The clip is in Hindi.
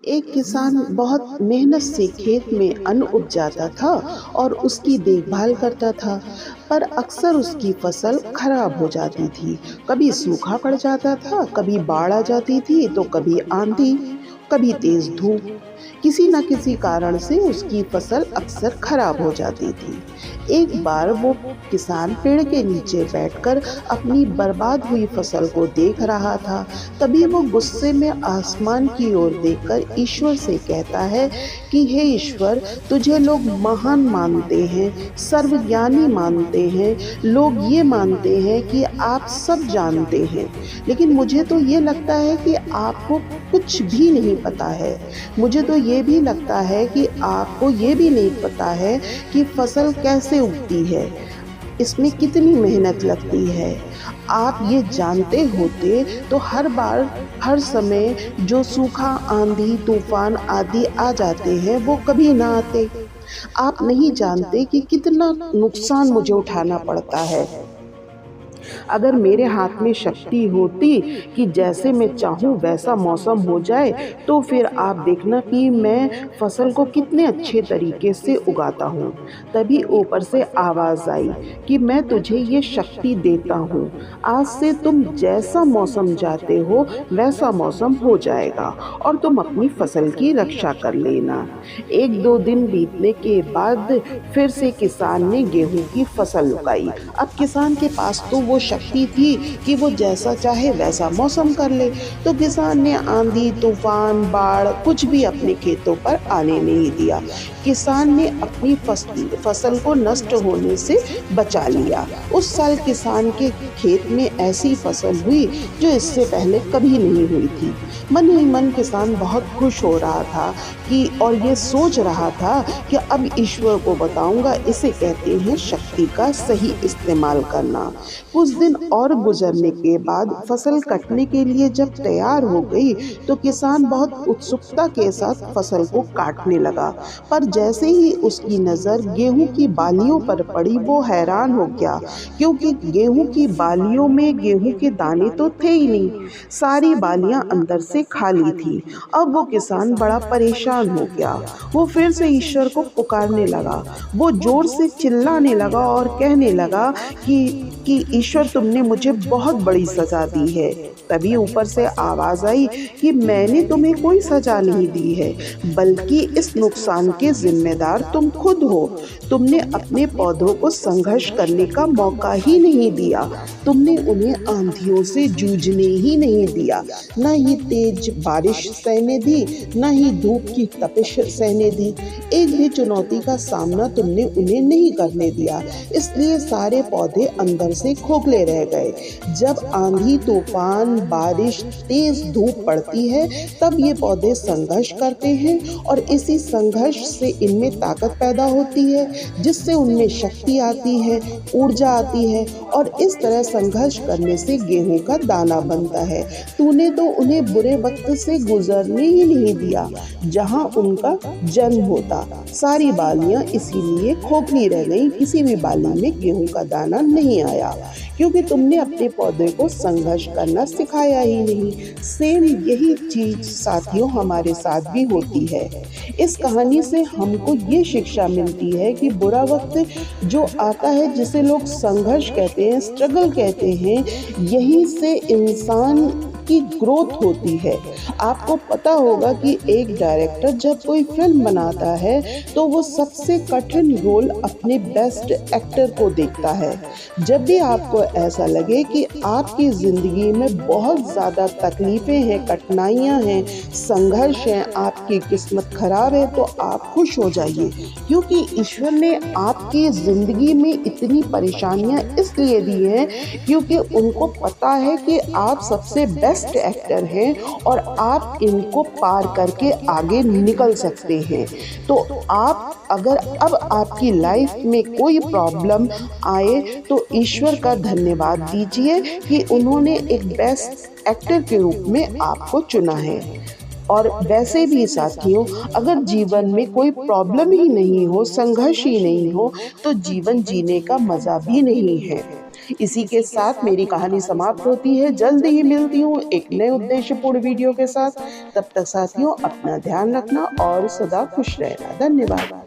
एक किसान बहुत मेहनत से खेत में अन्न उपजाता था और उसकी देखभाल करता था। पर अक्सर उसकी फसल खराब हो जाती थी। कभी सूखा पड़ जाता था, कभी बाढ़ आ जाती थी, तो कभी आंधी, कभी तेज धूप। किसी न किसी कारण से उसकी फसल अक्सर खराब हो जाती थी। एक बार वो किसान पेड़ के नीचे बैठकर अपनी बर्बाद हुई फसल को देख रहा था। तभी वो गुस्से में आसमान की ओर देखकर ईश्वर से कहता है कि हे ईश्वर, तुझे लोग महान मानते हैं, सर्वज्ञानी मानते हैं, लोग ये मानते हैं कि आप सब जानते हैं, लेकिन मुझे तो ये लगता है कि आपको कुछ भी नहीं पता है। मुझे तो ये भी लगता है कि आपको ये भी नहीं पता है कि फसल कैसे उगती है, इसमें कितनी मेहनत लगती है। आप ये जानते होते तो हर बार, हर समय जो सूखा, आंधी, तूफान आदि आ जाते हैं वो कभी ना आते। आप नहीं जानते कि कितना नुकसान मुझे उठाना पड़ता है। अगर मेरे हाथ में शक्ति होती कि जैसे मैं चाहूँ वैसा मौसम हो जाए, तो फिर आप देखना कि मैं फसल को कितने अच्छे तरीके से उगाता हूँ। तभी ऊपर से आवाज़ आई कि मैं तुझे ये शक्ति देता हूँ। आज से तुम जैसा मौसम चाहते हो वैसा मौसम हो जाएगा और तुम अपनी फसल की रक्षा कर लेना। 1-2 दिन बीतने के बाद फिर से किसान ने गेहूं की फसल उगाई। अब किसान के पास तो वो शक्ति थी कि वो जैसा चाहे वैसा मौसम कर ले। तो किसान ने आंधी, तूफान, बाढ़ कुछ भी अपने खेतों पर आने नहीं दिया। किसान ने अपनी फसल को नष्ट होने से बचा लिया। उस साल किसान के खेत में ऐसी फसल हुई जो इससे पहले कभी नहीं हुई थी। मन ही मन किसान बहुत खुश हो रहा था और ये सोच रहा था कि अब ईश्वर को बताऊंगा, इसे कहते हैं शक्ति का सही इस्तेमाल करना। कुछ दिन और गुजरने के बाद फसल कटने के लिए जब तैयार हो गई तो किसान बहुत उत्सुकता के साथ फसल को काटने लगा। पर जैसे ही उसकी नज़र गेहूं की बालियों पर पड़ी वो हैरान हो गया, क्योंकि गेहूं की बालियों में गेहूं के दाने तो थे ही नहीं। सारी बालियां अंदर से खाली थी। अब वो किसान बड़ा परेशान हो गया। वो फिर से ईश्वर को पुकारने लगा। वो जोर से चिल्लाने लगा और कहने लगा कि ईश्वर, तुमने मुझे बहुत बड़ी सजा दी है। तभी ऊपर से आवाज आई कि मैंने तुम्हें कोई सजा नहीं दी है, बल्कि इस नुकसान के जिम्मेदार तुम खुद हो। तुमने अपने पौधों को संघर्ष करने का मौका ही नहीं दिया। तुमने उन्हें आंधियों से जूझने ही नहीं दिया, न ही तेज बारिश सहने दी, न ही धूप की तपिश सहने दी। एक भी चुनौती का सामना तुमने उन्हें नहीं करने दिया, इसलिए सारे पौधे अंदर से खोखले रह गए। जब आंधी, तूफान, बारिश, तेज धूप पड़ती है तब ये पौधे संघर्ष करते हैं और इसी संघर्ष से इनमें ताकत पैदा होती है, जिससे उनमें शक्ति आती है, ऊर्जा आती है और इस तरह संघर्ष करने से गेहूं का दाना बनता है। तूने तो उन्हें बुरे वक्त से गुजरने ही नहीं दिया जहां उनका जन्म होता। सारी बालियां इसीलिए खोखली रह गईं, किसी भी बाली में गेहूं का दाना नहीं आया, क्योंकि तुमने अपने पौधे को संघर्ष करना सिखाया ही नहीं। सेम यही चीज साथियों हमारे साथ भी होती है। इस कहानी से हमको ये शिक्षा मिलती है कि बुरा वक्त जो आता है, जिसे लोग संघर्ष कहते हैं, स्ट्रगल कहते हैं, यहीं से इंसान की ग्रोथ होती है। आपको पता होगा कि एक डायरेक्टर जब कोई फिल्म बनाता है तो वो सबसे कठिन रोल अपने बेस्ट एक्टर को देखता है। जब भी आपको ऐसा लगे कि आपकी जिंदगी में बहुत ज़्यादा तकलीफें हैं, कठिनाइयाँ हैं, संघर्ष हैं, आपकी किस्मत खराब है, तो आप खुश हो जाइए, क्योंकि ईश्वर ने आपकी जिंदगी में इतनी परेशानियाँ इसलिए दी हैं क्योंकि उनको पता है कि आप सबसे बेस्ट एक्टर हैं और आप इनको पार करके आगे निकल सकते हैं। तो आप अगर अब आपकी लाइफ में कोई प्रॉब्लम आए तो ईश्वर का धन्यवाद दीजिए कि उन्होंने एक बेस्ट एक्टर के रूप में आपको चुना है। और वैसे भी साथियों, अगर जीवन में कोई प्रॉब्लम ही नहीं हो, संघर्ष ही नहीं हो, तो जीवन जीने का मज़ा भी नहीं है। इसी के साथ मेरी कहानी समाप्त होती है। जल्दी ही मिलती हूँ एक नए उद्देश्यपूर्ण वीडियो के साथ। तब तक साथियों, अपना ध्यान रखना और सदा खुश रहना। धन्यवाद।